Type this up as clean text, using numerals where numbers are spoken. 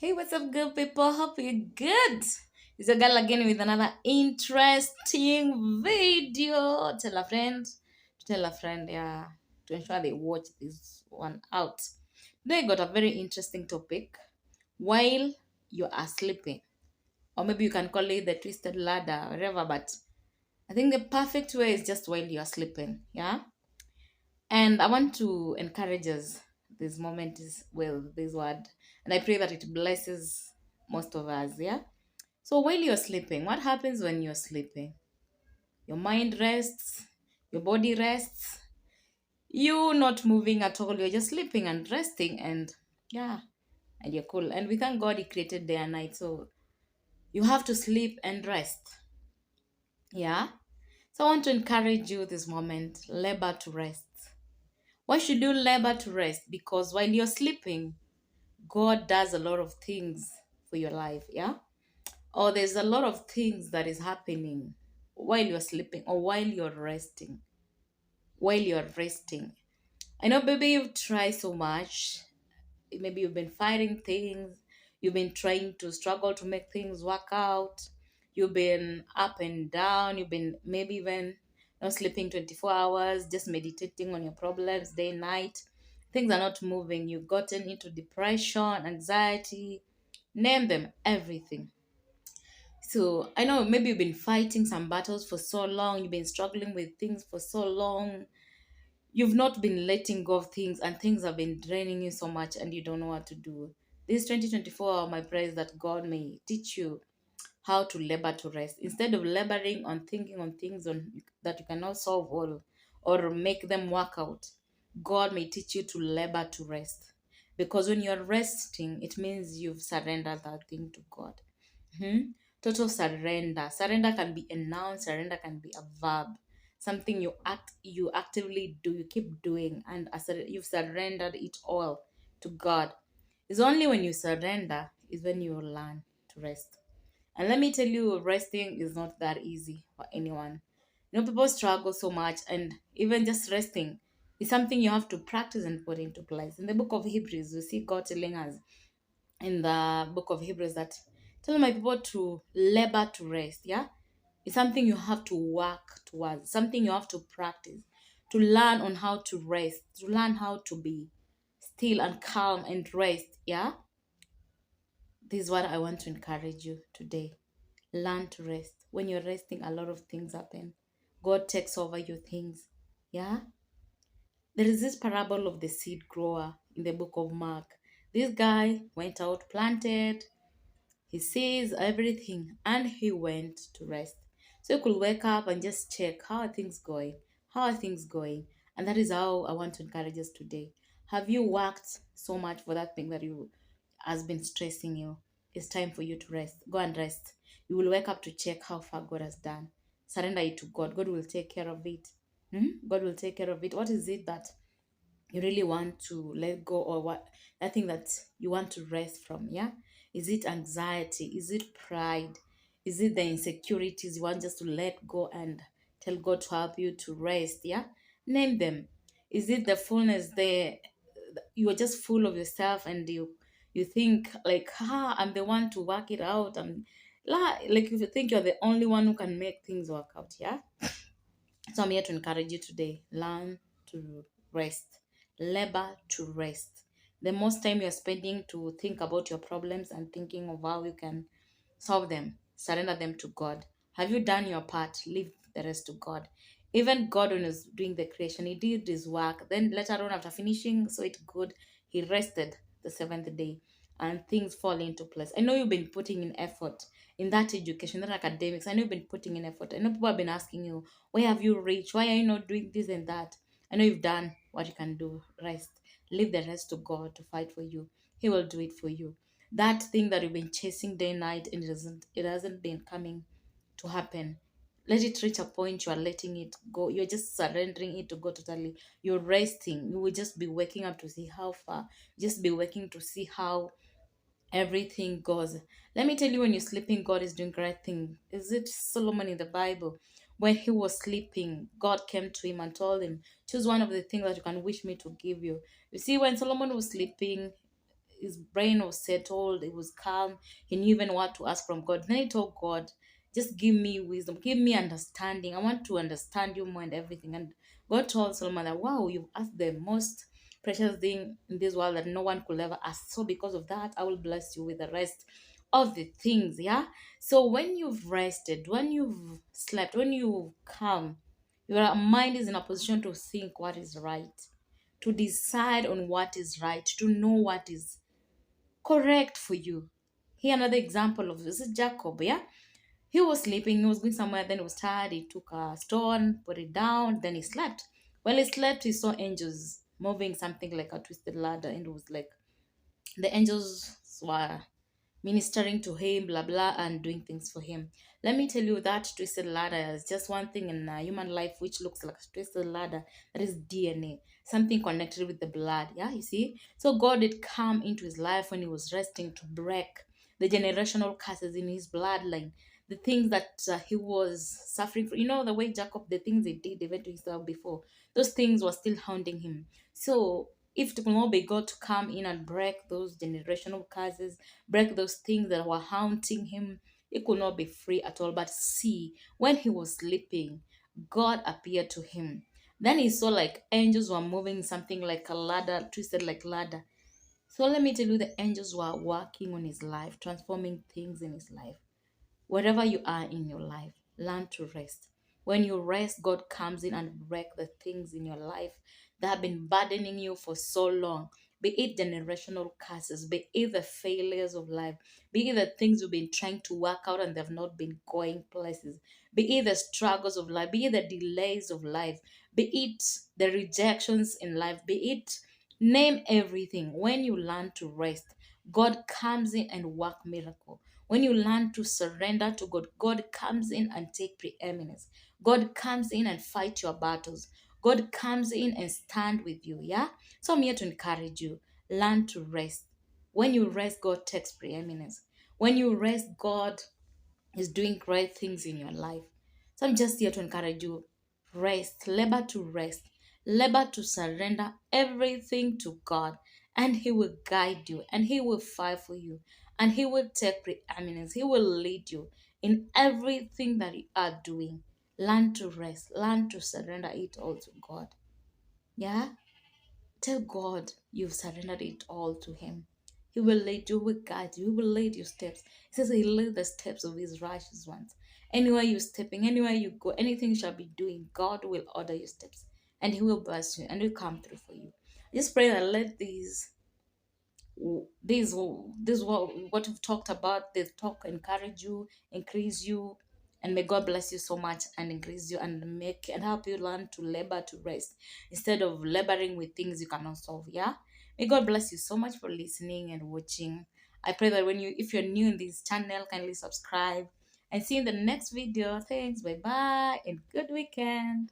Hey, what's up, good people? Hope you're good. It's a girl again with another interesting video. Tell a friend, yeah, to ensure they watch this one out. Today, I got a very interesting topic while you are sleeping, or maybe you can call it the twisted ladder, whatever. But I think the perfect way is just while you are sleeping, yeah. And I want to encourage us this moment is well, this word, and I pray that it blesses most of us, yeah. So while you're sleeping, what happens when you're sleeping? Your mind rests, your body rests, you not moving at all, you're just sleeping and resting, and yeah, and you're cool. And we thank God He created day and night, so you have to sleep and rest, yeah. So I want to encourage you this moment, labor to rest. Why should you labor to rest? Because while you're sleeping, God does a lot of things for your life, yeah? Or there's a lot of things that is happening while you're sleeping or while you're resting. While you're resting. I know, baby, you've tried so much. Maybe you've been fighting things. You've been trying to struggle to make things work out. You've been up and down. You've been maybe even not sleeping 24 hours, just meditating on your problems day and night. Things are not moving. You've gotten into depression, anxiety, name them, everything. So I know maybe you've been fighting some battles for so long, you've been struggling with things for so long, you've not been letting go of things, and things have been draining you so much, and you don't know what to do. This 2024, my prayer is that God may teach you how to labor to rest. Instead of laboring on thinking on things that you cannot solve or make them work out, God may teach you to labor to rest. Because when you're resting, it means you've surrendered that thing to God. Total surrender. Surrender can be a noun, surrender can be a verb. Something you actively do, you keep doing, and you've surrendered it all to God. It's only when you surrender is when you learn to rest. And let me tell you, resting is not that easy for anyone. People struggle so much, and even just resting is something you have to practice and put into place. In the book of Hebrews, we see God telling us in the book of Hebrews that tell my people to labor to rest. Yeah, it's something you have to work towards, something you have to practice, to learn on how to rest, to learn how to be still and calm and rest. Yeah, this is what I want to encourage you today. Learn to rest. When you're resting, a lot of things happen. God takes over your things. Yeah. There is this parable of the seed grower in the book of Mark. This guy went out, planted, he sees everything, and he went to rest. So you could wake up and just check how are things going? How are things going? And that is how I want to encourage us today. Have you worked so much for that thing that you has been stressing you? It's time for you to rest. Go and rest. You will wake up to check how far God has done. Surrender it to God. God will take care of it. God will take care of it. What is it that you really want to let go, or what that thing that you want to rest from? Yeah, is it anxiety? Is it pride? Is it the insecurities you want just to let go and tell God to help you to rest? Yeah, name them. Is it the fullness there? You are just full of yourself, and you think like, I'm the one to work it out. Like if you think you're the only one who can make things work out. Yeah, so I'm here to encourage you today. Learn to rest. Labor to rest. The most time you're spending to think about your problems and thinking of how you can solve them, surrender them to God. Have you done your part? Leave the rest to God. Even God, when he was doing the creation, he did his work. Then later on, after finishing, so it good, he rested the seventh day and things fall into place. I know you've been putting in effort in that education, that academics. I know you've been putting in effort. I know people have been asking you, where have you reached? Why are you not doing this and that? I know you've done what you can do. Rest. Leave the rest to God to fight for you. He will do it for you. That thing that you've been chasing day and night, and it hasn't been coming to happen. Let it reach a point you are letting it go. You're just surrendering it to God totally. You're resting. You will just be waking up to see how far. Just be waking to see how everything goes. Let me tell you, when you're sleeping, God is doing great thing. Is it Solomon in the Bible? When he was sleeping, God came to him and told him, choose one of the things that you can wish me to give you. You see, when Solomon was sleeping, his brain was settled, it was calm. He knew even what to ask from God. Then he told God, just give me wisdom, give me understanding. I want to understand you more and everything. And God told Solomon that, wow, you've asked the most precious thing in this world that no one could ever ask. So because of that, I will bless you with the rest of the things. Yeah. So when you've rested, when you've slept, when you come, your mind is in a position to think what is right, to decide on what is right, to know what is correct for you. Here another example of this is Jacob. Yeah, he was sleeping, he was going somewhere, then he was tired, he took a stone, put it down, then he slept. While he slept, he saw angels moving something like a twisted ladder, and it was like the angels were ministering to him, blah blah, and doing things for him. Let me tell you that twisted ladder is just one thing in human life which looks like a twisted ladder. That is DNA, something connected with the blood. Yeah, you see. So God did come into his life when he was resting to break the generational curses in his bloodline, the things that he was suffering from. You know the way Jacob, the things he did even to himself before, those things were still haunting him. So if it could not be God to come in and break those generational curses, break those things that were haunting him, he could not be free at all. But see, when he was sleeping, God appeared to him. Then he saw like angels were moving something like a ladder, twisted like ladder. So let me tell you, the angels were working on his life, transforming things in his life. Wherever you are in your life, learn to rest. When you rest, God comes in and break the things in your life that have been burdening you for so long. Be it generational curses, be it the failures of life, be it the things you've been trying to work out and they've not been going places, be it the struggles of life, be it the delays of life, be it the rejections in life, be it name everything. When you learn to rest, God comes in and work miracle. When you learn to surrender to God, God comes in and take preeminence. God comes in and fight your battles. God comes in and stand with you. Yeah. So I'm here to encourage you. Learn to rest. When you rest, God takes preeminence. When you rest, God is doing great things in your life. So I'm just here to encourage you. Rest, labor to surrender everything to God, and He will guide you, and He will fight for you, and He will take preeminence. He will lead you in everything that you are doing. Learn to rest, learn to surrender it all to God. Yeah? Tell God you've surrendered it all to Him. He will lead you, He will guide you, He will lead your steps. He says He lead the steps of His righteous ones. Anywhere you're stepping, anywhere you go, anything you shall be doing, God will order your steps and He will bless you and will come through for you. I just pray that let these this what we've talked about, this talk encourage you, increase you, and may God bless you so much and increase you and make and help you learn to labor to rest instead of laboring with things you cannot solve. Yeah, may God bless you so much for listening and watching. I pray that when you, if you're new in this channel, kindly subscribe and see you in the next video. Thanks, bye bye, and good weekend.